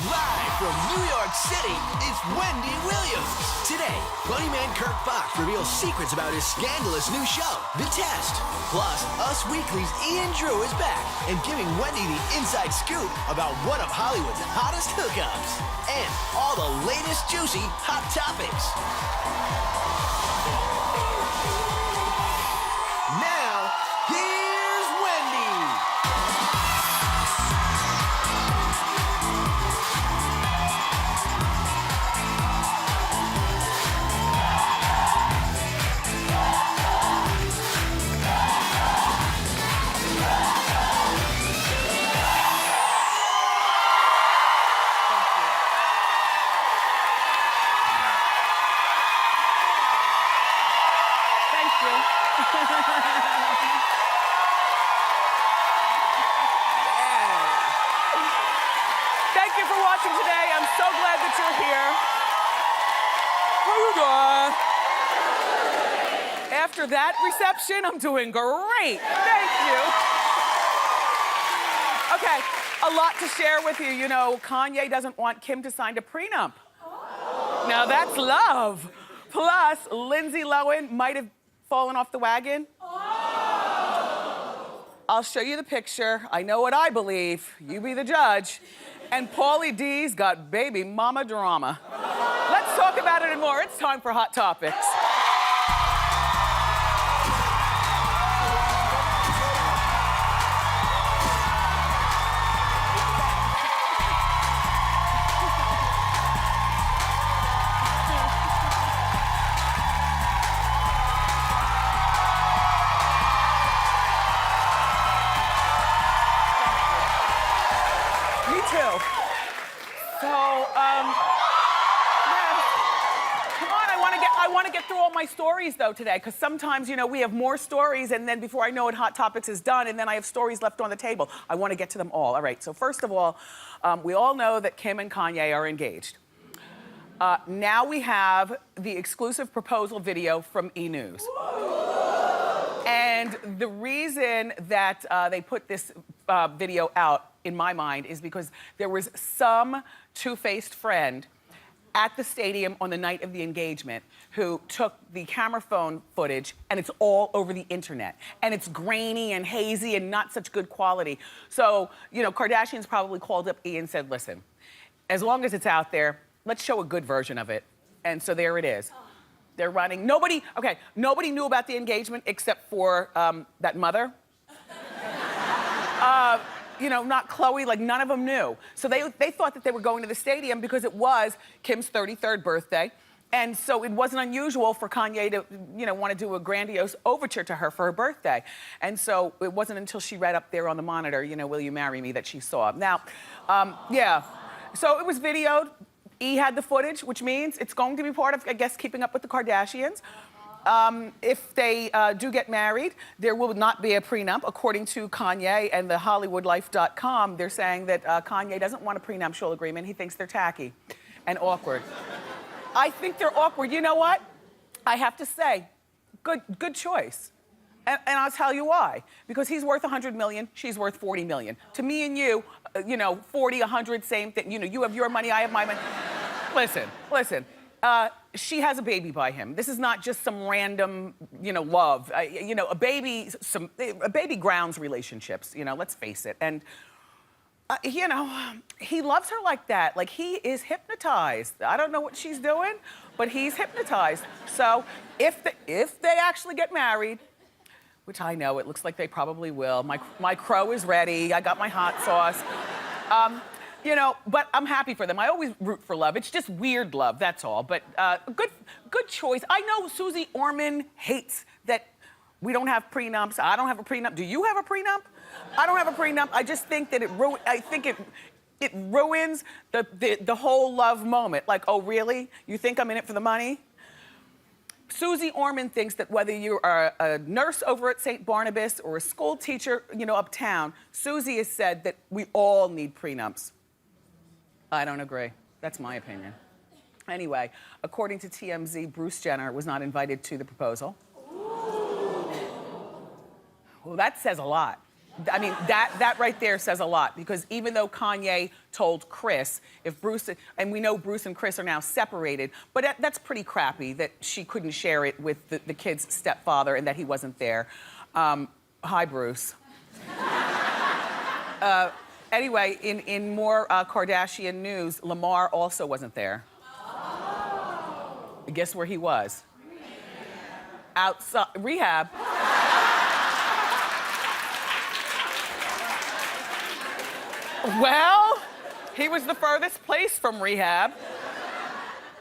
Live from New York City, it's Wendy Williams. Today, funny man Kirk Fox reveals secrets about his scandalous new show, The Test. Plus, Us Weekly's Ian Drew is back and giving Wendy the inside scoop about one of Hollywood's hottest hookups. And all the latest juicy hot topics. Now, here's Wendy. Thank you for watching today. I'm so glad that you're here. After that reception, I'm doing great. Thank you. Okay, a lot to share with you. You know, Kanye doesn't want Kim to sign a prenup. Now that's love. Plus, Lindsay Lohan might have fallen off the wagon. I'll show you the picture. I know what I believe. You be the judge. And Pauly D's got baby mama drama. Let's talk about it and more. It's time for Hot Topics. So, yeah. Come on, I want to get through all my stories though today, because sometimes, you know, we have more stories and then before I know it, Hot Topics is done and then I have stories left on the table. I want to get to them all. All right, so first of all, we all know that Kim and Kanye are engaged. Now we have the exclusive proposal video from E! News. And the reason that they put this video out, in my mind, is because there was some two-faced friend at the stadium on the night of the engagement who took the camera phone footage and it's all over the internet. And it's grainy and hazy and not such good quality. So, you know, Kardashians probably called up E! and said, listen, as long as it's out there, let's show a good version of it. And so there it is. They're running. Nobody knew about the engagement except for that mother. You know, not Chloe, like none of them knew. So they thought that they were going to the stadium because it was Kim's 33rd birthday. And so it wasn't unusual for Kanye to, you know, want to do a grandiose overture to her for her birthday. And so it wasn't until she read up there on the monitor, you know, will you marry me, that she saw. Now, yeah. So it was videoed. E! had the footage, which means it's going to be part of, I guess, Keeping Up with the Kardashians. If they do get married, there will not be a prenup. According to Kanye and the HollywoodLife.com, they're saying that Kanye doesn't want a prenuptial agreement. He thinks they're tacky and awkward. I think they're awkward. You know what? I have to say, good choice. And I'll tell you why. Because he's worth 100 million, she's worth 40 million. To me and you, you know, 40, 100, same thing. You know, you have your money, I have my money. Listen. She has a baby by him. This is not just some random, you know, love. You know, a baby grounds relationships, you know, let's face it. And, you know, he loves her like that. Like, he is hypnotized. I don't know what she's doing, but he's hypnotized. So if they actually get married, which I know, it looks like they probably will. My crow is ready. I got my hot sauce. You know, but I'm happy for them. I always root for love. It's just weird love, that's all. But good choice. I know Susie Orman hates that we don't have prenups. I don't have a prenup. Do you have a prenup? I don't have a prenup. I just think that it ruins the whole love moment. Like, oh, really? You think I'm in it for the money? Susie Orman thinks that whether you are a nurse over at St. Barnabas or a school teacher, you know, uptown, Susie has said that we all need prenups. I don't agree. That's my opinion. Anyway, according to TMZ, Bruce Jenner was not invited to the proposal. Well, that says a lot. I mean, that right there says a lot, because even though Kanye told Chris, if Bruce, and we know Bruce and Chris are now separated, but that's pretty crappy that she couldn't share it with the kid's stepfather and that he wasn't there. Hi, Bruce. Anyway, in more Kardashian news, Lamar also wasn't there. Guess where he was? Outside, rehab. Well, he was the furthest place from rehab.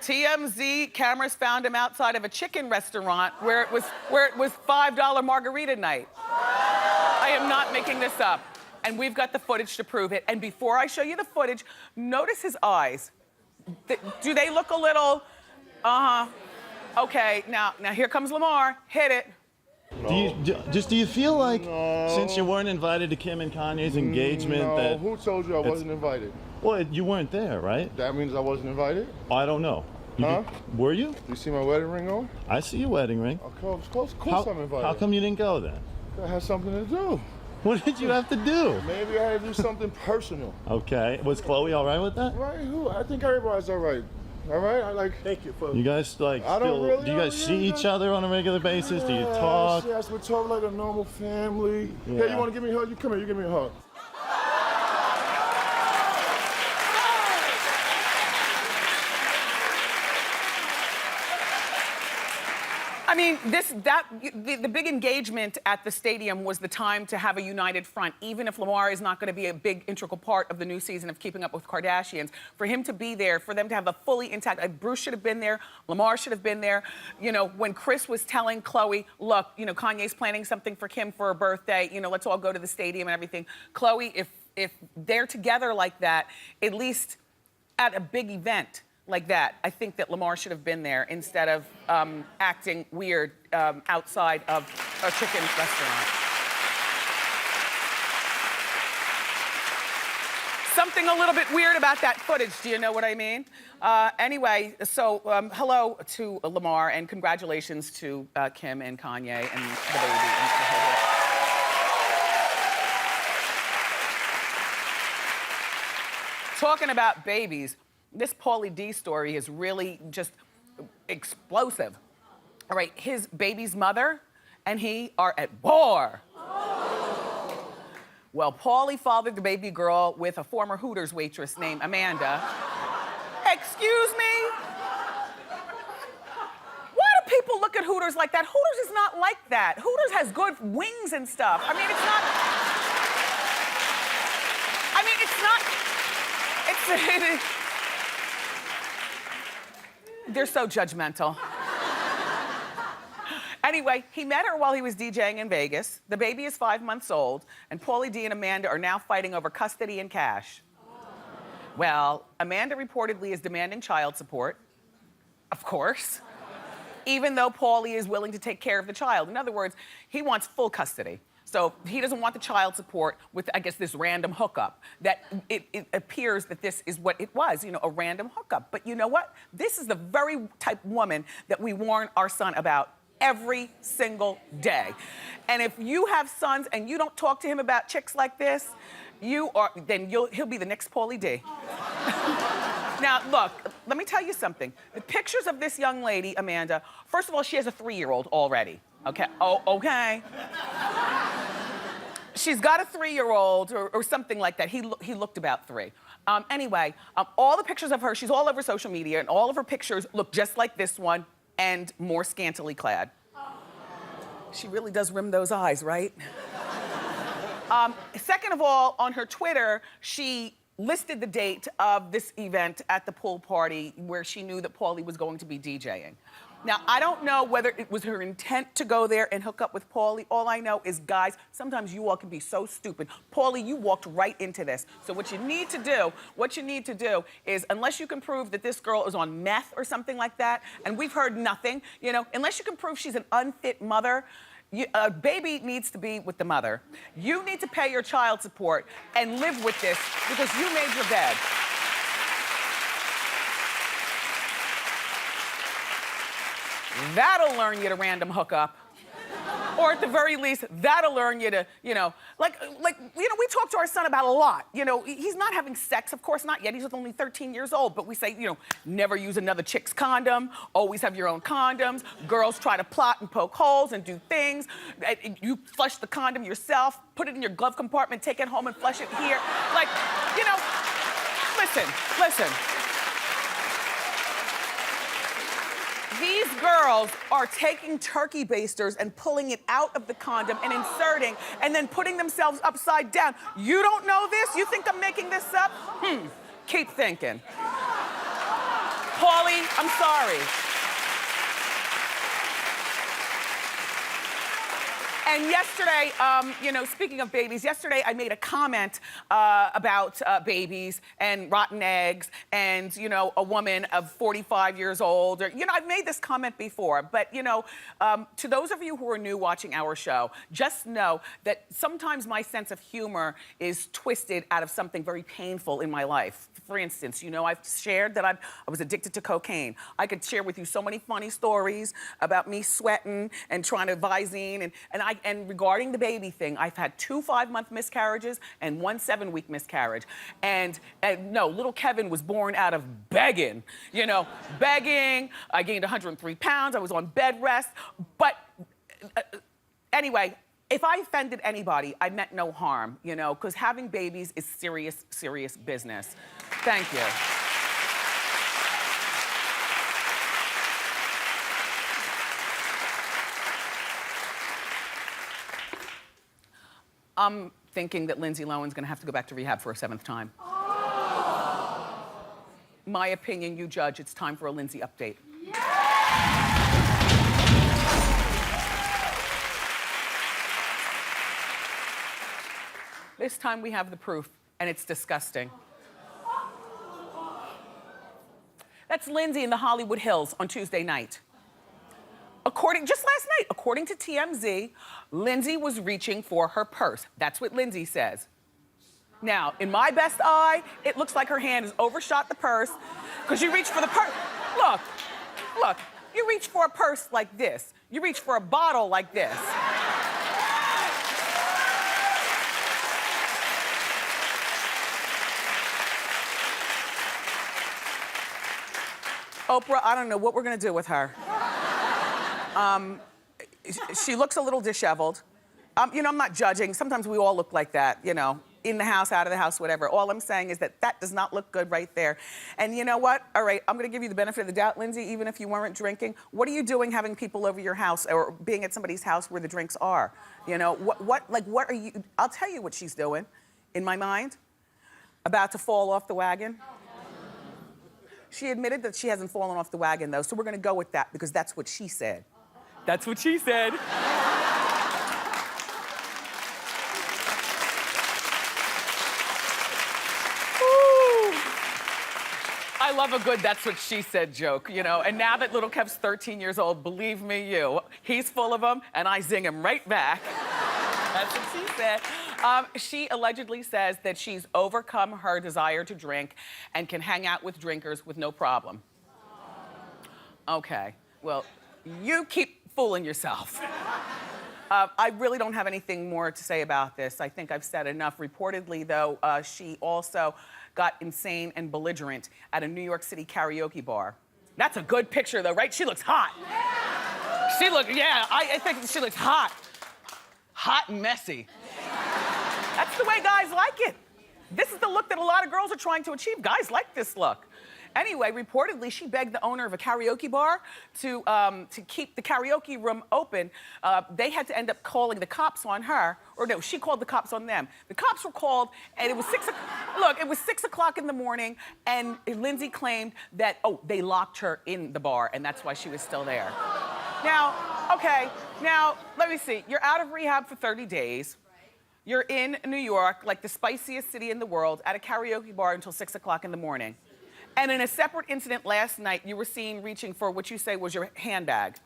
TMZ cameras found him outside of a chicken restaurant where it was $5 margarita night. I am not making this up. And we've got the footage to prove it. And before I show you the footage, notice his eyes. Do they look a little, Okay, now here comes Lamar. Hit it. No. Do you feel like since you weren't invited to Kim and Kanye's engagement that... Who told you I wasn't invited? Well, you weren't there, right? That means I wasn't invited? I don't know. Were you? You see my wedding ring on? I see your wedding ring. Of course I'm invited. How come you didn't go then? That has something to do. What did you have to do? Maybe I had to do something personal. Okay. Was Chloe all right with that? Right? I think everybody's all right. All right? Thank you for... You guys, like, do you guys see each other on a regular basis? Do you talk? Yes, we talk like a normal family. Yeah. Hey, you want to give me a hug? You come here, you give me a hug. I mean, the big engagement at the stadium was the time to have a united front, even if Lamar is not going to be a big integral part of the new season of Keeping Up with Kardashians. For him to be there, for them to have a fully intact, like Bruce should have been there, Lamar should have been there. You know, when Chris was telling Chloe, look, you know, Kanye's planning something for Kim for her birthday, you know, let's all go to the stadium and everything. Chloe, if they're together like that, at least at a big event like that, I think that Lamar should have been there instead of acting weird outside of a chicken restaurant. Something a little bit weird about that footage, do you know what I mean? Anyway, so hello to Lamar and congratulations to Kim and Kanye and the baby. Talking about babies, this Pauly D story is really just explosive. All right, his baby's mother and he are at war. Well, Pauly fathered the baby girl with a former Hooters waitress named Amanda. Excuse me? Why do people look at Hooters like that? Hooters is not like that. Hooters has good wings and stuff. I mean, it's not... I mean, it's not... They're so judgmental. Anyway, he met her while he was DJing in Vegas. The baby is 5 months old, and Pauly D and Amanda are now fighting over custody and cash. Well, Amanda reportedly is demanding child support, of course, even though Pauly is willing to take care of the child. In other words, he wants full custody. So he doesn't want the child support with, I guess, this random hookup. That it appears that this is what it was, you know, a random hookup. But you know what? This is the very type of woman that we warn our son about every single day. And if you have sons and you don't talk to him about chicks like this, he'll be the next Pauly D. Now, look, let me tell you something. The pictures of this young lady, Amanda, first of all, she has a 3-year-old already. Okay, okay. She's got a 3-year-old or something like that. He looked about 3. Anyway, all the pictures of her, she's all over social media, and all of her pictures look just like this one and more scantily clad. She really does rim those eyes, right? Second of all, on her Twitter, she listed the date of this event at the pool party where she knew that Pauly was going to be DJing. Now, I don't know whether it was her intent to go there and hook up with Pauly. All I know is, guys, sometimes you all can be so stupid. Pauly, you walked right into this. So what you need to do is, unless you can prove that this girl is on meth or something like that, and we've heard nothing, you know, unless you can prove she's an unfit mother, a baby needs to be with the mother. You need to pay your child support and live with this because you made your bed. That'll learn you to random hook up. Or at the very least, that'll learn you to, we talk to our son about a lot. He's not having sex, of course not yet. He's only 13 years old. But we say, never use another chick's condom. Always have your own condoms. Girls try to plot and poke holes and do things. You flush the condom yourself, put it in your glove compartment, take it home and flush it here. Listen. These girls are taking turkey basters and pulling it out of the condom and inserting and then putting themselves upside down. You don't know this? You think I'm making this up? Keep thinking. Pauly, I'm sorry. And yesterday, speaking of babies, yesterday I made a comment about babies and rotten eggs and, a woman of 45 years old. I've made this comment before, but, to those of you who are new watching our show, just know that sometimes my sense of humor is twisted out of something very painful in my life. For instance, I've shared that I was addicted to cocaine. I could share with you so many funny stories about me sweating and trying to Visine and regarding the baby thing, I've had 2 5-month miscarriages and 1 7-week miscarriage. And no, little Kevin was born out of begging, begging. I gained 103 pounds. I was on bed rest. But anyway, if I offended anybody, I meant no harm, because having babies is serious, serious business. Thank you. I'm thinking that Lindsay Lohan's gonna have to go back to rehab for a 7th time. My opinion, you judge. It's time for a Lindsay update. This time we have the proof, and it's disgusting. That's Lindsay in the Hollywood Hills on Tuesday night. Just last night, according to TMZ, Lindsay was reaching for her purse. That's what Lindsay says. Now, in my best eye, it looks like her hand has overshot the purse because you reach for the purse. Look, you reach for a purse like this. You reach for a bottle like this. Oprah, I don't know what we're gonna do with her. She looks a little disheveled. I'm not judging. Sometimes we all look like that, in the house, out of the house, whatever. All I'm saying is that does not look good right there. And you know what? All right, I'm gonna give you the benefit of the doubt, Lindsay, even if you weren't drinking. What are you doing having people over your house or being at somebody's house where the drinks are? What are you, I'll tell you what she's doing, in my mind. About to fall off the wagon. She admitted that she hasn't fallen off the wagon, though, so we're gonna go with that because that's what she said. That's what she said. I love a good "that's what she said" joke, And now that little Kev's 13 years old, believe me, he's full of them, and I zing him right back. That's what she said. She allegedly says that she's overcome her desire to drink and can hang out with drinkers with no problem. Okay, well, you keep fooling yourself. I really don't have anything more to say about this. I think I've said enough. Reportedly, though, she also got insane and belligerent at a New York City karaoke bar. That's a good picture, though, right? She looks hot. I think she looks hot. Hot and messy. That's the way guys like it. This is the look that a lot of girls are trying to achieve. Guys like this look. Anyway, reportedly, she begged the owner of a karaoke bar to keep the karaoke room open. They had to end up calling the cops on her, or no, she called the cops on them. The cops were called, and it was 6 o'clock in the morning, and Lindsay claimed that, they locked her in the bar, and that's why she was still there. Now, let me see. You're out of rehab for 30 days. You're in New York, like the spiciest city in the world, at a karaoke bar until 6 o'clock in the morning. And in a separate incident last night, you were seen reaching for what you say was your handbag.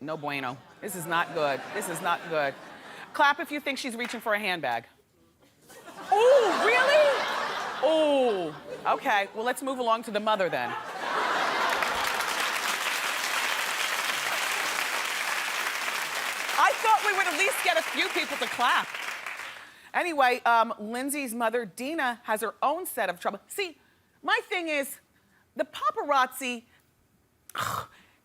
No bueno. This is not good. This is not good. Clap if you think she's reaching for a handbag. Oh, really? Oh, okay. Well, let's move along to the mother then. least get a few people to clap. Anyway, Lindsay's mother, Dina, has her own set of trouble. See, my thing is, the paparazzi,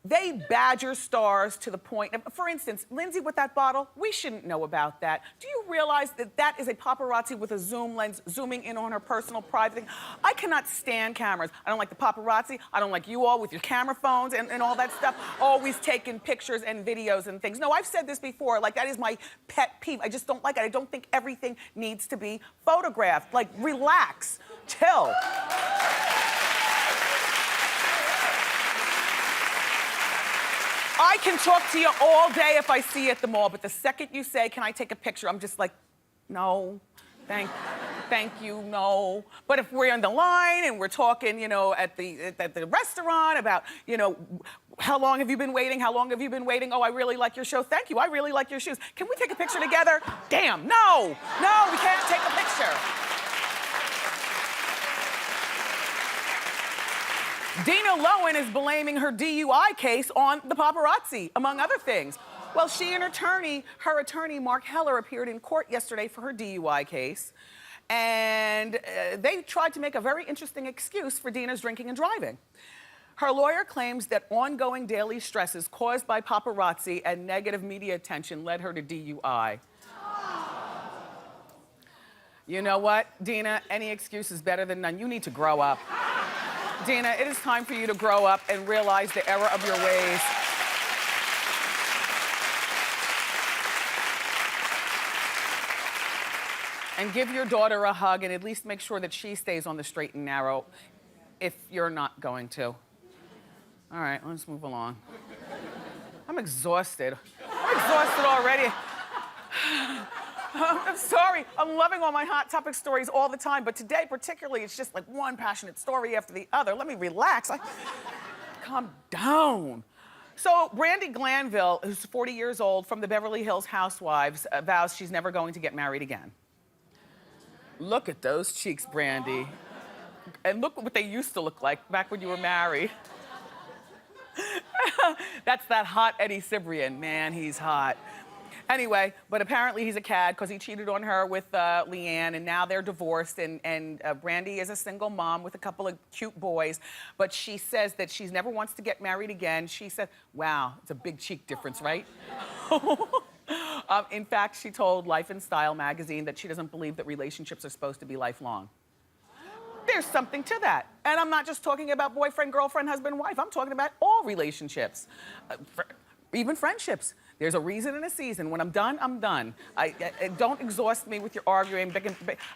they badger stars to the point of, for instance, Lindsay with that bottle, we shouldn't know about that. Do you realize that that is a paparazzi with a zoom lens zooming in on her personal private thing? I cannot stand cameras. I don't like the paparazzi. I don't like you all with your camera phones and all that stuff, always taking pictures and videos and things. No, I've said this before, like that is my pet peeve. I just don't like it. I don't think everything needs to be photographed. Like, relax, chill. I can talk to you all day if I see you at the mall, but the second you say, can I take a picture, I'm just like, no, thank you, no. But if we're on the line and we're talking, you know, at the restaurant about, you know, how long have you been waiting? How long have you been waiting? Oh, I really like your show. Thank you, I really like your shoes. Can we take a picture together? Damn, no, we can't take a picture. Dina Lohan is blaming her DUI case on the paparazzi, among other things. Well, she and her attorney, Mark Heller, appeared in court yesterday for her DUI case. And they tried to make a very interesting excuse for Dina's drinking and driving. Her lawyer claims that ongoing daily stresses caused by paparazzi and negative media attention led her to DUI. You know what, Dina? Any excuse is better than none. You need to grow up. Dina, it is time for you to grow up and realize the error of your ways. And give your daughter a hug and at least make sure that she stays on the straight and narrow if you're not going to. All right, let's move along. I'm exhausted. I'm exhausted already. I'm sorry, I'm loving all my hot topic stories all the time, but today particularly, it's just like one passionate story after the other. Let me relax. Calm down. So Brandi Glanville, who's 40 years old, from the Beverly Hills Housewives, vows she's never going to get married again. Look at those cheeks, Brandi. And look what they used to look like back when you were married. That's that hot Eddie Cibrian. Man, he's hot. Anyway, but apparently he's a cad because he cheated on her with Leanne, and now they're divorced, and Brandi is a single mom with a couple of cute boys, but she says that she never wants to get married again. She said, wow, it's a big cheek difference, right? In fact, she told Life and Style magazine that she doesn't believe that relationships are supposed to be lifelong. There's something to that. And I'm not just talking about boyfriend, girlfriend, husband, wife. I'm talking about all relationships, even friendships. There's a reason and a season. When I'm done, I'm done. Don't exhaust me with your arguing.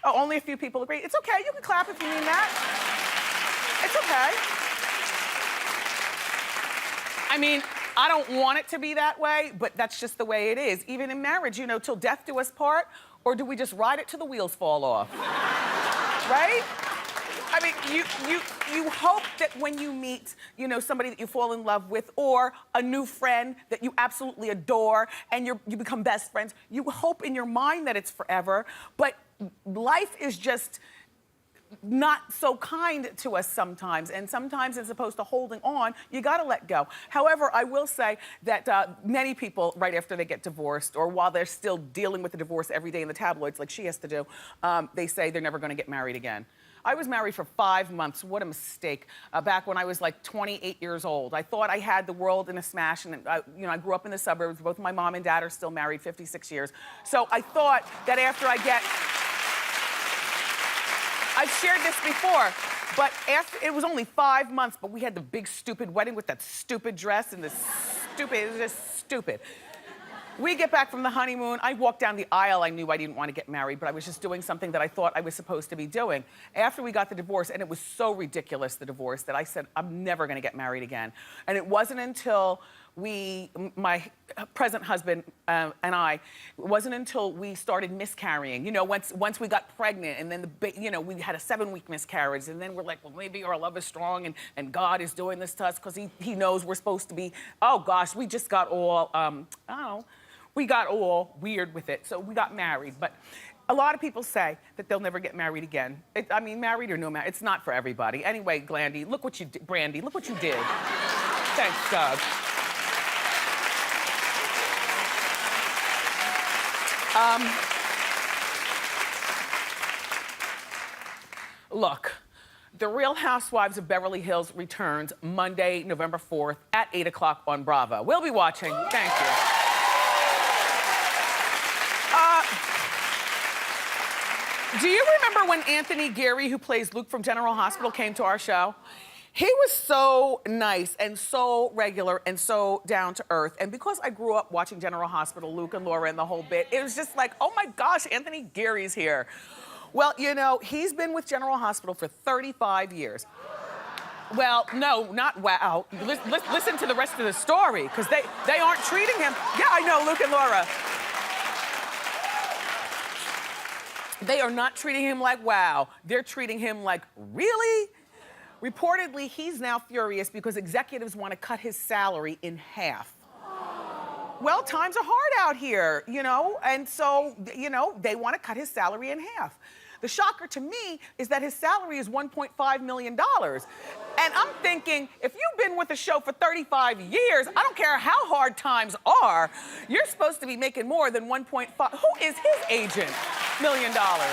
Only a few people agree. It's okay, you can clap if you mean that. It's okay. I mean, I don't want it to be that way, but that's just the way it is. Even in marriage, you know, till death do us part, or do we just ride it till the wheels fall off? Right? I mean, you hope that when you meet, you know, somebody that you fall in love with, or a new friend that you absolutely adore, and you become best friends, you hope in your mind that it's forever, but life is just not so kind to us sometimes, and sometimes as opposed to holding on, you gotta let go. However, I will say that many people, right after they get divorced, or while they're still dealing with the divorce every day in the tabloids like she has to do, they say they're never gonna get married again. I was married for 5 months. What a mistake. Back when I was like 28 years old. I thought I had the world in a smash, and you know, I grew up in the suburbs. Both my mom and dad are still married, 56 years. So I thought that after I've shared this before, but it was only 5 months, but we had the big stupid wedding with that stupid dress and it was just stupid. We get back from the honeymoon. I walked down the aisle. I knew I didn't want to get married, but I was just doing something that I thought I was supposed to be doing. After we got the divorce, and it was so ridiculous, the divorce, that I said, I'm never going to get married again. And it wasn't until my present husband and I, it wasn't until we started miscarrying. You know, once we got pregnant, and then you know, we had a 7-week miscarriage, and then we're like, well, maybe our love is strong, and God is doing this to us because he knows we're supposed to be. Oh gosh, we just got all I don't know. We got all weird with it, so we got married. But a lot of people say that they'll never get married again. I mean, married or no married, it's not for everybody. Anyway, Brandi, look what you did. Thanks, Doug. Look, The Real Housewives of Beverly Hills returns Monday, November 4th at 8 o'clock on Bravo. We'll be watching. Thank you. Do you remember when Anthony Geary, who plays Luke from General Hospital, came to our show? He was so nice and so regular and so down to earth. And because I grew up watching General Hospital, Luke and Laura and the whole bit, it was just like, oh my gosh, Anthony Geary's here. Well, you know, he's been with General Hospital for 35 years. Well, no, not wow. Listen to the rest of the story, because they aren't treating him. Yeah, I know, Luke and Laura. They are not treating him like wow. They're treating him like, really? Reportedly, he's now furious because executives want to cut his salary in half. Well, times are hard out here, you know, and so, you know, they want to cut his salary in half. The shocker to me is that his salary is $1.5 million. And I'm thinking, if you've been with the show for 35 years, I don't care how hard times are, you're supposed to be making more than 1.5. Who is his agent? $1 million. Right?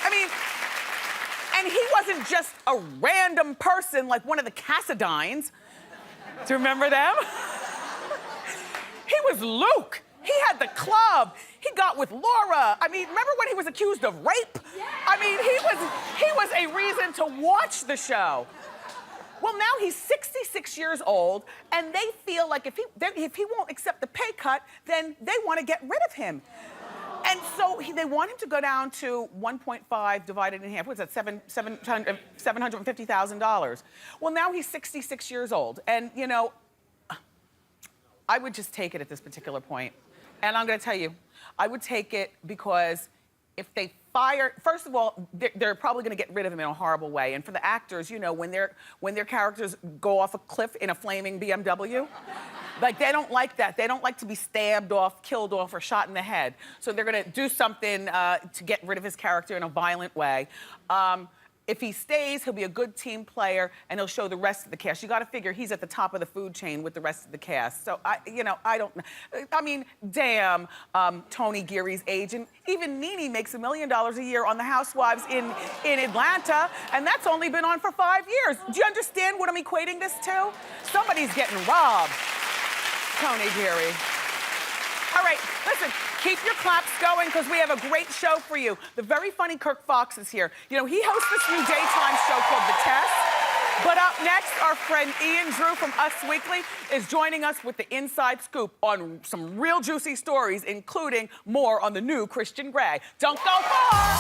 I mean, and he wasn't just a random person like one of the Cassadines. Do you remember them? He was Luke. He had the club. He got with Laura. I mean, remember when he was accused of rape? Yeah. I mean, he was a reason to watch the show. Well, now he's 66 years old, and they feel like if he won't accept the pay cut, then they want to get rid of him. And so they want him to go down to 1.5 divided in half. What's that, $750,000? Well, now he's 66 years old. And, you know, I would just take it at this particular point. And I'm going to tell you, I would take it because if they fire, first of all, they're probably going to get rid of him in a horrible way. And for the actors, you know, when their characters go off a cliff in a flaming BMW, like, they don't like that. They don't like to be stabbed off, killed off, or shot in the head. So they're going to do something to get rid of his character in a violent way. If he stays, he'll be a good team player, and he'll show the rest of the cast. You got to figure he's at the top of the food chain with the rest of the cast. So, I don't know. I mean, damn, Tony Geary's agent. Even Nene makes $1 million a year on the Housewives in Atlanta, and that's only been on for 5 years. Do you understand what I'm equating this to? Somebody's getting robbed. Tony Geary. All right, listen, keep your claps going because we have a great show for you. The very funny Kirk Fox is here. You know, he hosts this new daytime show called The Test. But up next, our friend Ian Drew from Us Weekly is joining us with the inside scoop on some real juicy stories, including more on the new Christian Grey. Don't go far!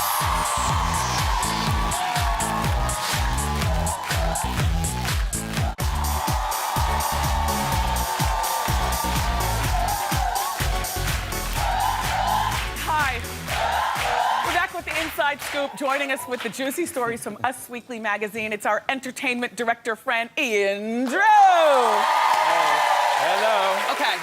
Inside Scoop, joining us with the juicy stories from Us Weekly magazine. It's our entertainment director friend, Ian Drew. Hello. Okay,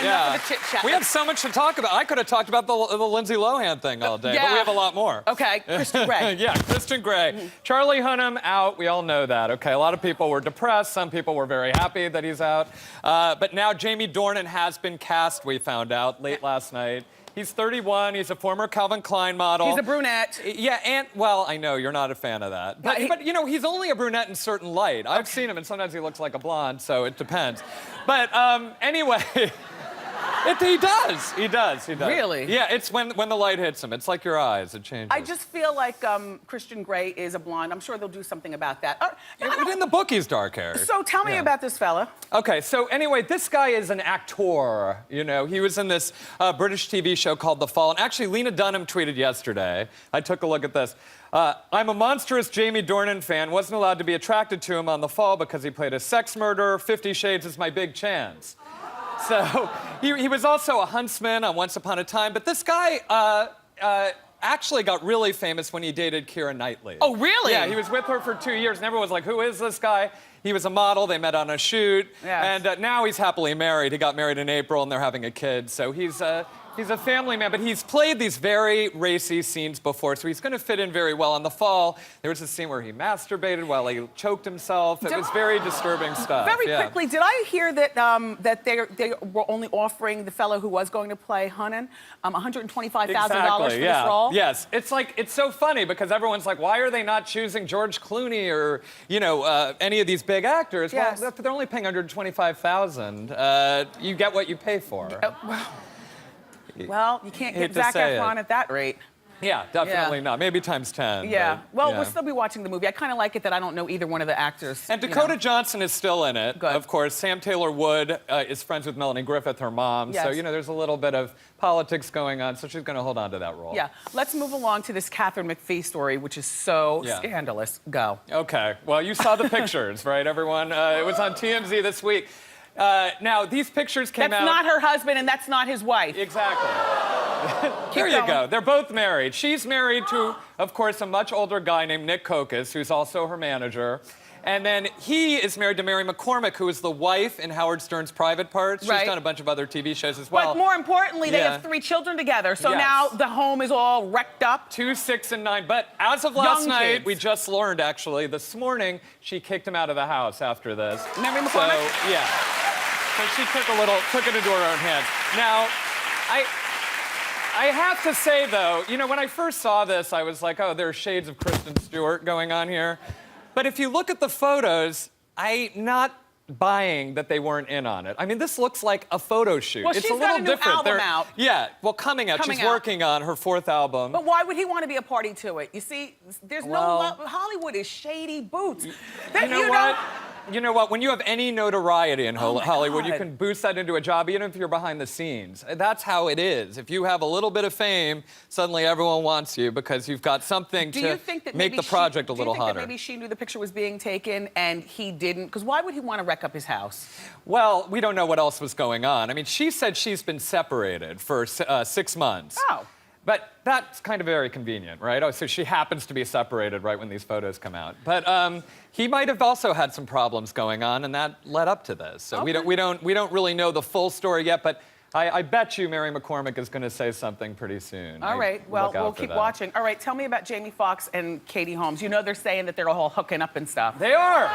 enough of the chit-chat. We have so much to talk about. I could have talked about the Lindsay Lohan thing all day, but we have a lot more. Okay, Christian Grey. Yeah, Christian Grey. Charlie Hunnam out, we all know that. Okay, a lot of people were depressed. Some people were very happy that he's out. But now Jamie Dornan has been cast, we found out, late last night. He's 31. He's a former Calvin Klein model. He's a brunette. Yeah, and, well, I know you're not a fan of that. But you know, he's only a brunette in certain light. I've seen him, and sometimes he looks like a blonde, so it depends. But anyway, he does. He does. Really? Yeah, it's when the light hits him. It's like your eyes. It changes. I just feel like Christian Grey is a blonde. I'm sure they'll do something about that. In the book, he's dark haired. So tell me about this fella. Okay, so anyway, this guy is an actor. You know, he was in this British TV show called The Fall. And actually, Lena Dunham tweeted yesterday. I took a look at this. I'm a monstrous Jamie Dornan fan. Wasn't allowed to be attracted to him on The Fall because he played a sex murderer. 50 Shades is my big chance. So he was also a huntsman on Once Upon a Time. But this guy actually got really famous when he dated Keira Knightley. Oh, really? Yeah, he was with her for 2 years, and everyone was like, who is this guy? He was a model. They met on a shoot. Yes. And now he's happily married. He got married in April, and they're having a kid. So he's He's a family man, but he's played these very racy scenes before, so he's going to fit in very well. In The Fall, there was a scene where he masturbated while he choked himself. It was very disturbing stuff. Very quickly, did I hear that that they were only offering the fellow who was going to play Hunan $125,000 for this role? Yes, it's so funny because everyone's like, why are they not choosing George Clooney or any of these big actors? Yes. Well, they're only paying $125,000. You get what you pay for. Well, you can't Hate get to Zac say Efron it. at that rate. Yeah, definitely not. Maybe times 10. Yeah. but, Well, yeah. we'll still be watching the movie. I kind of like it that I don't know either one of the actors. And Dakota Johnson is still in it, Good. of course. Sam Taylor Wood is friends with Melanie Griffith, her mom. Yes. So, there's a little bit of politics going on, so she's going to hold on to that role. Yeah. Let's move along to this Catherine McPhee story, which is so scandalous. Go. Okay. Well, you saw the pictures, right, everyone? It was on TMZ this week. Now, these pictures came out... That's not her husband, and that's not his wife. Exactly. Here you go. They're both married. She's married to, of course, a much older guy named Nick Kokas, who's also her manager. And then he is married to Mary McCormick, who is the wife in Howard Stern's Private Parts. She's done a bunch of other TV shows as well. But more importantly, they have 3 children together. So now the home is all wrecked up. 2, 6, and 9. But as of last night, kids. we just learned, actually, this morning, she kicked him out of the house after this. Mary McCormick? So, yeah. So she took it into her own hands. Now, I have to say, though, when I first saw this, I was like, oh, there's shades of Kristen Stewart going on here. But if you look at the photos, I'm not buying that they weren't in on it. I mean, this looks like a photo shoot. Well, it's she's a little got a new different. album out. Yeah, well, coming out. She's working on her 4th album. But why would he want to be a party to it? You see, there's no love. Hollywood is shady boots. You know what? When you have any notoriety in Hollywood, you God. can boost that into a job, even if you're behind the scenes. That's how it is. If you have a little bit of fame, suddenly everyone wants you because you've got something to make the project a little hotter. Do you think that maybe she knew the picture was being taken and he didn't? Because why would he want to wreck up his house? Well, we don't know what else was going on. I mean, she said she's been separated for 6 months. Oh. But that's kind of very convenient, right? Oh, so she happens to be separated right when these photos come out. But he might have also had some problems going on, and that led up to this. So we don't really know the full story yet, but I bet you Mary McCormick is going to say something pretty soon. All right, well, we'll keep watching. All right, tell me about Jamie Foxx and Katie Holmes. They're saying that they're all hooking up and stuff. They are.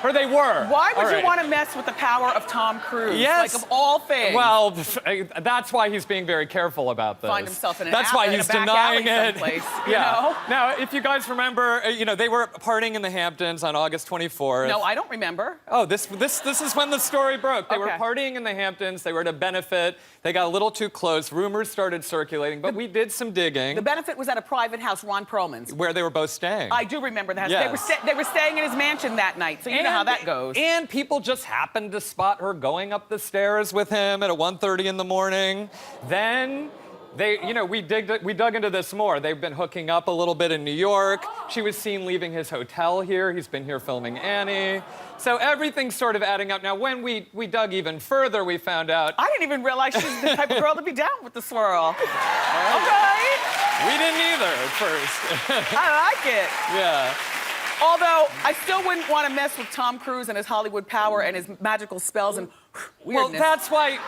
Or they were. Why would you want to mess with the power of Tom Cruise? Yes. Like, of all things. Well, that's why he's being very careful about this. Find himself in an That's why he's denying it. Someplace, yeah. Now, if you guys remember, they were partying in the Hamptons on August 24th. No, I don't remember. Oh, this is when the story broke. They were partying in the Hamptons. They were at a benefit. They got a little too close. Rumors started circulating, but we did some digging. The benefit was at a private house, Ron Perlman's. Where they were both staying. I do remember that. Yes. They were staying in his mansion that night, so you know how that goes. And people just happened to spot her going up the stairs with him at 1:30 in the morning. Then we dug into this more. They've been hooking up a little bit in New York. She was seen leaving his hotel here. He's been here filming Annie. So everything's sort of adding up. Now, when we dug even further, we found out... I didn't even realize she's the type of girl to be down with the swirl. Okay. We didn't either at first. I like it. Yeah. Although, I still wouldn't want to mess with Tom Cruise and his Hollywood power and his magical spells and weirdness. Well,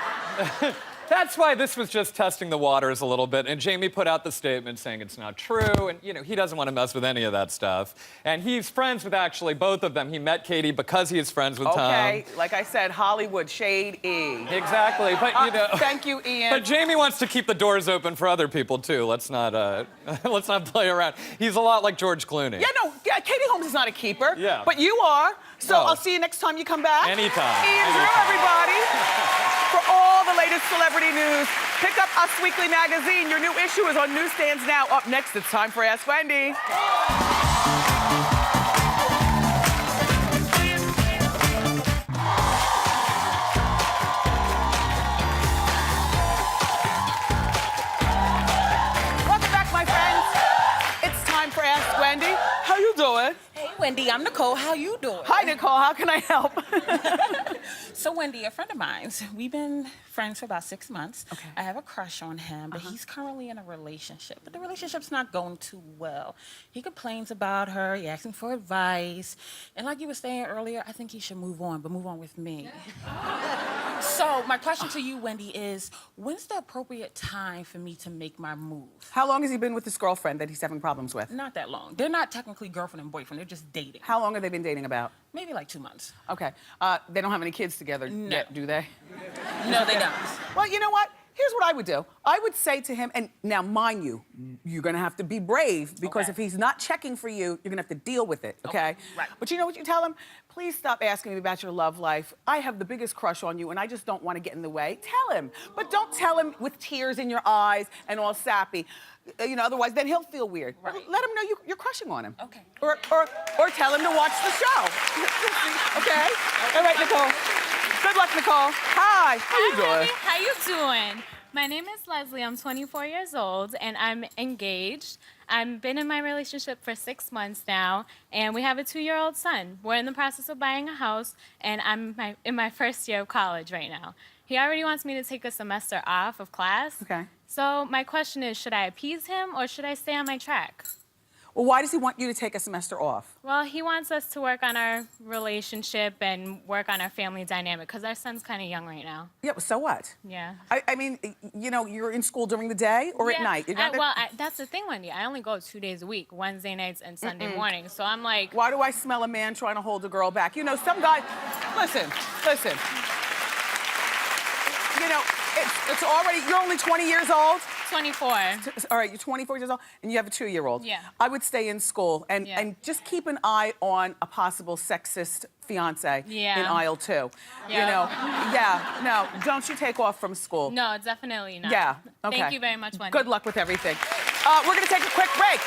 that's why this was just testing the waters a little bit. And Jamie put out the statement saying it's not true. And, he doesn't want to mess with any of that stuff. And he's friends with actually both of them. He met Katie because he is friends with Tom. Okay, like I said, Hollywood, shade E. Exactly, but Thank you, Ian. But Jamie wants to keep the doors open for other people, too. Let's not play around. He's a lot like George Clooney. Yeah, Katie Holmes is not a keeper. Yeah. But you are. So I'll see you next time you come back. Anytime. Ian Drew, everybody. For all the latest celebrity news, pick up Us Weekly magazine. Your new issue is on newsstands now. Up next, it's time for Ask Wendy. Welcome back, my friends. It's time for Ask Wendy. How you doing? Hey, Wendy, I'm Nicole. How you doing? Hi, Nicole. How can I help? So, Wendy, a friend of mine, we've been friends for about 6 months. Okay. I have a crush on him, but he's currently in a relationship. But the relationship's not going too well. He complains about her. He asks me for advice. And like you were saying earlier, I think he should move on, but move on with me. So my question to you, Wendy, is when's the appropriate time for me to make my move? How long has he been with this girlfriend that he's having problems with? Not that long. They're not technically girlfriend and boyfriend. They're just dating. How long have they been dating about? Maybe like 2 months. Okay. They don't have any kids together yet, do they? No, they don't. Well, you know what? Here's what I would do. I would say to him, and now mind you, you're gonna have to be brave because Okay. if he's not checking for you, you're gonna have to deal with it, okay? Right. But you know what you tell him? Please stop asking me about your love life. I have the biggest crush on you and I just don't wanna get in the way. Tell him, but don't tell him with tears in your eyes and all sappy. You know, otherwise then he'll feel weird. Right. Let him know you're crushing on him. Okay. Or tell him to watch the show. Okay? All right, Nicole. Good luck, Nicole. Hi, how you doing? Wendy. How you doing? My name is Leslie. I'm 24 years old, and I'm engaged. I've been in my relationship for 6 months now, and we have a 2-year-old son. We're in the process of buying a house, and I'm in my first year of college right now. He already wants me to take a semester off of class. Okay. So my question is, should I appease him, or should I stay on my track? Well, why does he want you to take a semester off? Well, he wants us to work on our relationship and work on our family dynamic, because our son's kind of young right now. Yeah, but so what? Yeah. I mean, you know, you're in school during the day or at night? You're not That's the thing, Wendy. I only go 2 days a week, Wednesday nights and Sunday mornings. So I'm like, Why do I smell a man trying to hold a girl back? You know, some guy, listen. You know, it's already, you're only 20 years old. 24. All right, you're 24 years old and you have a 2-year-old. Yeah. I would stay in school and, Yeah. and just keep an eye on a possible sexist fiance Yeah. in aisle 2. You Yeah. know, no, don't you take off from school. No, definitely not. Yeah, okay. Thank you very much, Wendy. Good luck with everything. We're gonna take a quick break.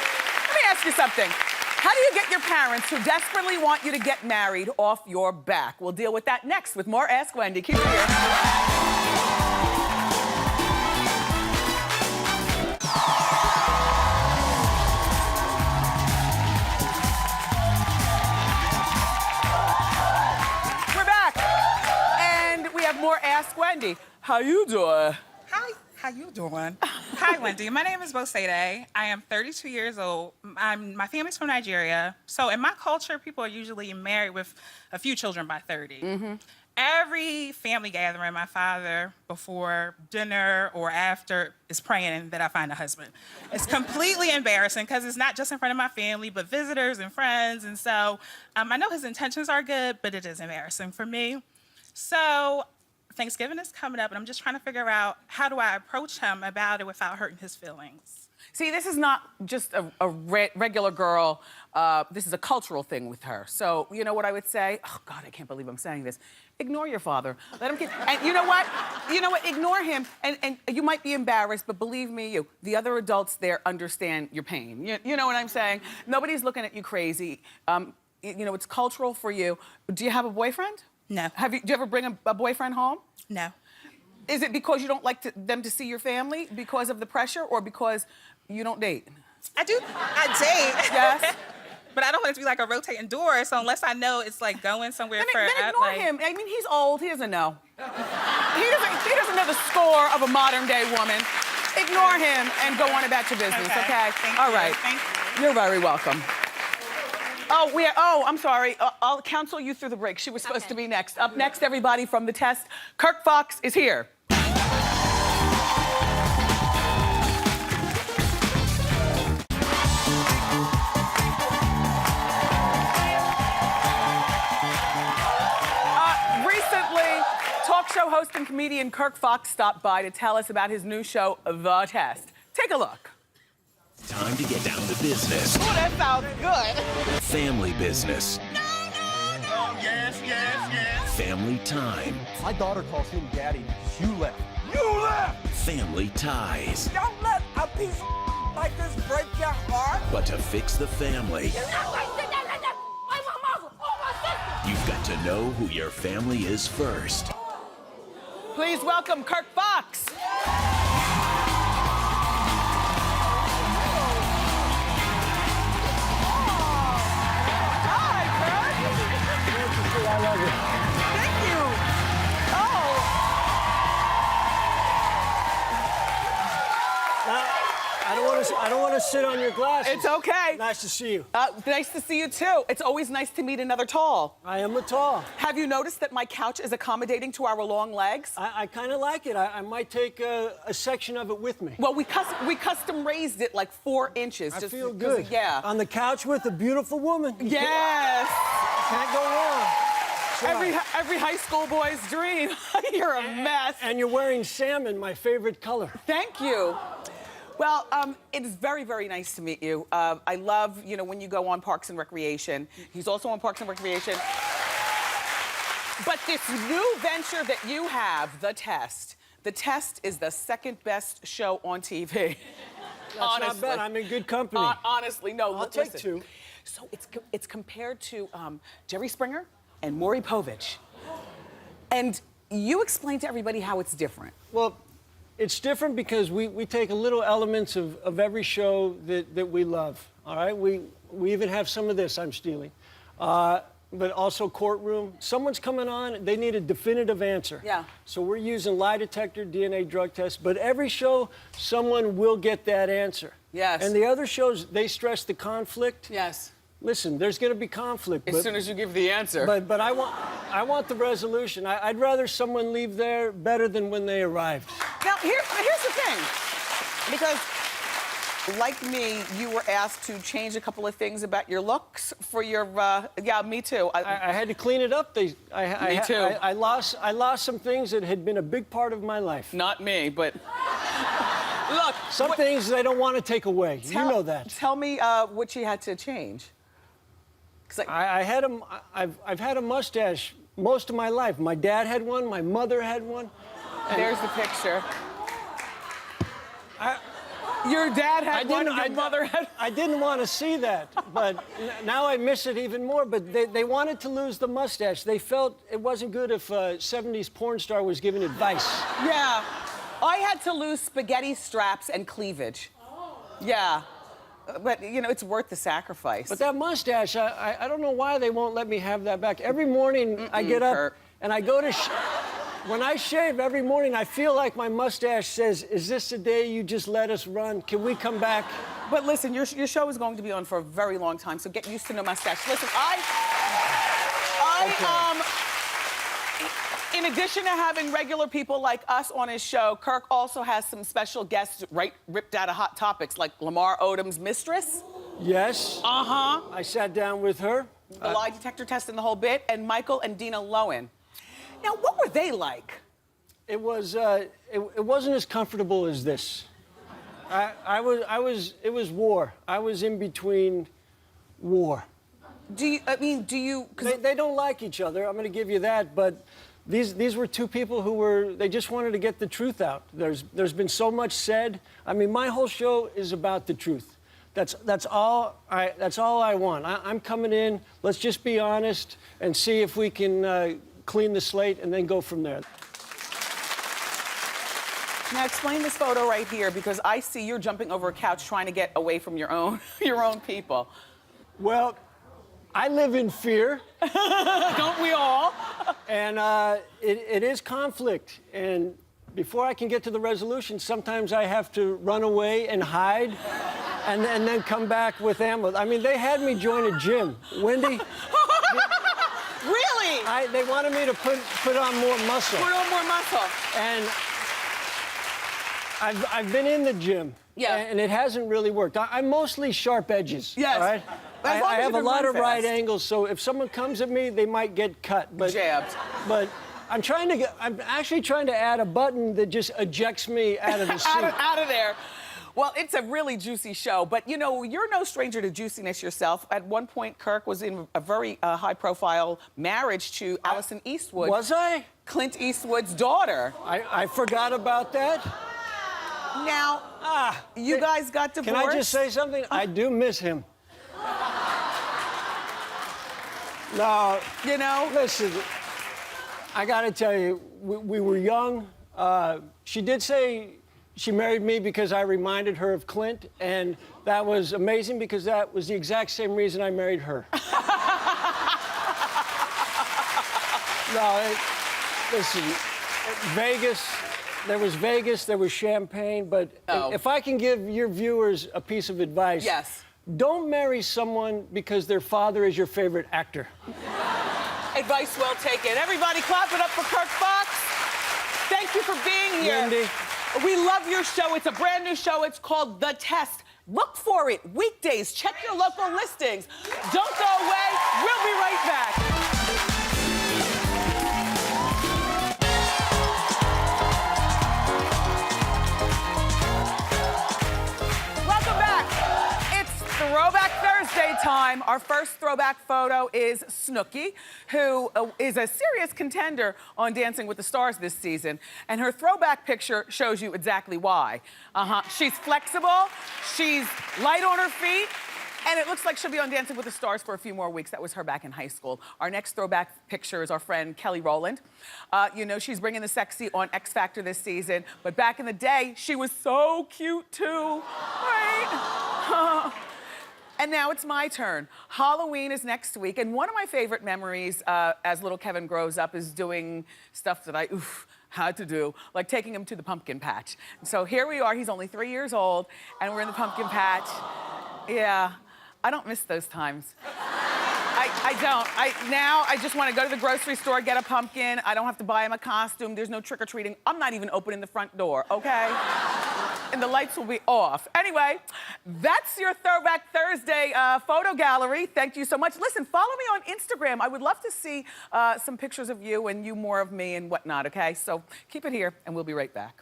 Let me ask you something. How do you get your parents who desperately want you to get married off your back? We'll deal with that next with more Ask Wendy. Keep it here. We're back. And we have more Ask Wendy. How you doing? Hi, how you doing? Hi, Wendy. My name is Bosede. I am 32 years old. My family's from Nigeria. So in my culture, people are usually married with a few children by 30. Every family gathering, my father, before dinner or after, is praying that I find a husband. It's completely embarrassing because it's not just in front of my family, but visitors and friends. And so I know his intentions are good, but it is embarrassing for me. So Thanksgiving is coming up, and I'm just trying to figure out how do I approach him about it without hurting his feelings. See, this is not just a regular girl. This is a cultural thing with her. So, you know what I would say? Oh, God, I can't believe I'm saying this. Ignore your father. Let him get, and you know what? Ignore him, and you might be embarrassed, but believe me, the other adults there understand your pain. You know what I'm saying? Nobody's looking at you crazy. You know, it's cultural for you. Do you have a boyfriend? No. Do you ever bring a boyfriend home? No. Is it because you don't like them to see your family because of the pressure, or because you don't date? I date. Yes. But I don't want it to be like a rotating door, so unless I know it's like going somewhere Then ignore him. I mean, he's old. He doesn't know. He doesn't know the score of a modern day woman. Ignore him and go on about your business, okay? Thank All you. right. Thank you. You're very welcome. I'm sorry. I'll counsel you through the break. She was supposed to be next. Up next, everybody from the test, Kirk Fox is here. Recently, talk show host and comedian Kirk Fox stopped by to tell us about his new show, The Test. Take a look. Time to get down to business. Oh, that sounds good. Family business. Yes. Family time. My daughter calls him daddy. You left. Family ties. Don't let a piece of like this break your heart. But to fix the family, you've got to know who your family is first. Please welcome Kirk Fox. Hi, Kirk. I love you. Thank you. Oh. I don't want to sit on your glasses. It's okay. Nice to see you. Nice to see you too. It's always nice to meet another tall. I am a tall. Have you noticed that my couch is accommodating to our long legs? I kind of like it. I might take a section of it with me. Well, we custom raised it like 4 inches. I just feel good. Yeah. On the couch with a beautiful woman. Yes. Can't go wrong. Every high school boy's dream. You're a mess. And you're wearing salmon, my favorite color. Thank you. Well, it is very, very nice to meet you. I love, when you go on Parks and Recreation. He's also on Parks and Recreation. But this new venture that you have, The Test is the second best show on TV. That's honestly. not bad. I'm in good company. Honestly, no. I'll take 2. So it's compared to Jerry Springer and Maury Povich. And you explain to everybody how it's different. Well, it's different because we take a little elements of every show that we love, all right? We even have some of this I'm stealing. But also courtroom. Someone's coming on, they need a definitive answer. Yeah. So we're using lie detector, DNA drug test, but every show, someone will get that answer. Yes. And the other shows, they stress the conflict. Yes. Listen, there's going to be conflict. As soon as you give the answer. But I want the resolution. I'd rather someone leave there better than when they arrived. Now, here's the thing. Because, like me, you were asked to change a couple of things about your looks for your, yeah, me too. I had to clean it up. Me too. I lost some things that had been a big part of my life. Not me, but... Look. Some things they don't want to take away. You know that. Tell me what you had to change. I've had a mustache most of my life. My dad had one. My mother had one. There's the picture. Your dad had one, your mother had one. I didn't want to see that, but now I miss it even more. But they wanted to lose the mustache. They felt it wasn't good if a 70s porn star was giving advice. Yeah. I had to lose spaghetti straps and cleavage. Yeah. But, it's worth the sacrifice. But that mustache, I don't know why they won't let me have that back. Every morning I get up Kurt. and I go to... When I shave every morning, I feel like my mustache says, is this the day you just let us run? Can we come back? But listen, your show is going to be on for a very long time, so get used to no mustache. Listen, in addition to having regular people like us on his show, Kirk also has some special guests ripped out of Hot Topics, like Lamar Odom's mistress. Yes. Uh-huh. I sat down with her. The lie detector test and the whole bit, and Michael and Dina Lohan. Now, what were they like? It wasn't as comfortable as this. It was war. I was in between war. Do you... They don't like each other, I'm gonna give you that, but these were two people who they just wanted to get the truth out. There's been so much said. I mean, my whole show is about the truth. That's all I want. I'm coming in, let's just be honest and see if we can clean the slate and then go from there. Now explain this photo right here, because I see you're jumping over a couch trying to get away from your own people. Well, I live in fear. Don't we all? And it is conflict. And before I can get to the resolution, sometimes I have to run away and hide and then come back with ammo. I mean, they had me join a gym. Wendy. Really? They wanted me to put on more muscle. Put on more muscle. And I've been in the gym. Yeah. And it hasn't really worked. I'm mostly sharp edges. Yes. All right? I have a lot of right angles, so if someone comes at me, they might get cut. But, jabbed. But I'm actually trying to add a button that just ejects me out of the seat. out of there. Well, it's a really juicy show, but you're no stranger to juiciness yourself. At one point, Kirk was in a very high-profile marriage to Allison Eastwood. Was I? Clint Eastwood's daughter. I forgot about that. Now, you guys got divorced. Can I just say something? I do miss him. No. Listen, I gotta tell you, we were young. She did say she married me because I reminded her of Clint, and that was amazing because that was the exact same reason I married her. Listen, Vegas, there was Vegas, there was champagne, but if I can give your viewers a piece of advice. Yes. Don't marry someone because their father is your favorite actor. Advice well taken. Everybody clap it up for Kirk Fox. Thank you for being here. Wendy. We love your show. It's a brand new show. It's called The Test. Look for it weekdays. Check your local listings. Don't go away. We'll be right back. Throwback Thursday time. Our first throwback photo is Snooki, who is a serious contender on Dancing with the Stars this season. And her throwback picture shows you exactly why. She's flexible, she's light on her feet, and it looks like she'll be on Dancing with the Stars for a few more weeks. That was her back in high school. Our next throwback picture is our friend Kelly Rowland. You know, she's bringing the sexy on X Factor this season, but back in the day, she was so cute too, right? And now it's my turn. Halloween is next week, and one of my favorite memories as little Kevin grows up is doing stuff that I had to do, like taking him to the pumpkin patch. So here we are, he's only 3 years old, and we're in the pumpkin patch. Yeah, I don't miss those times. I don't. Now I just want to go to the grocery store, get a pumpkin. I don't have to buy him a costume. There's no trick-or-treating. I'm not even opening the front door, okay? And the lights will be off. Anyway, that's your Throwback Thursday photo gallery. Thank you so much. Listen, follow me on Instagram. I would love to see some pictures of you and you more of me and whatnot, okay? So keep it here, and we'll be right back.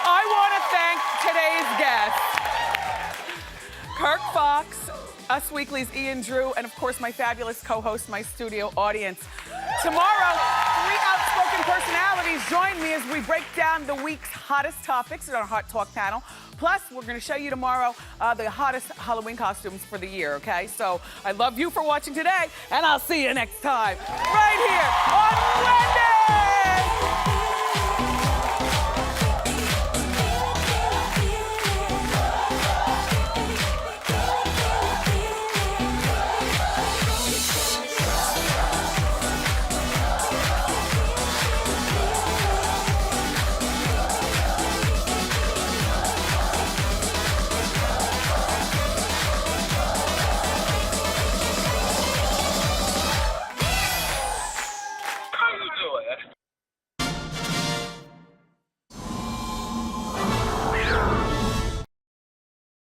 I want to thank today's guest, Kirk Fox, Us Weekly's Ian Drew, and of course my fabulous co-host, my studio audience. Tomorrow, 3 outspoken personalities join me as we break down the week's hottest topics in our Hot Talk panel. Plus, we're going to show you tomorrow the hottest Halloween costumes for the year, okay? So I love you for watching today, and I'll see you next time, right here on Wendy!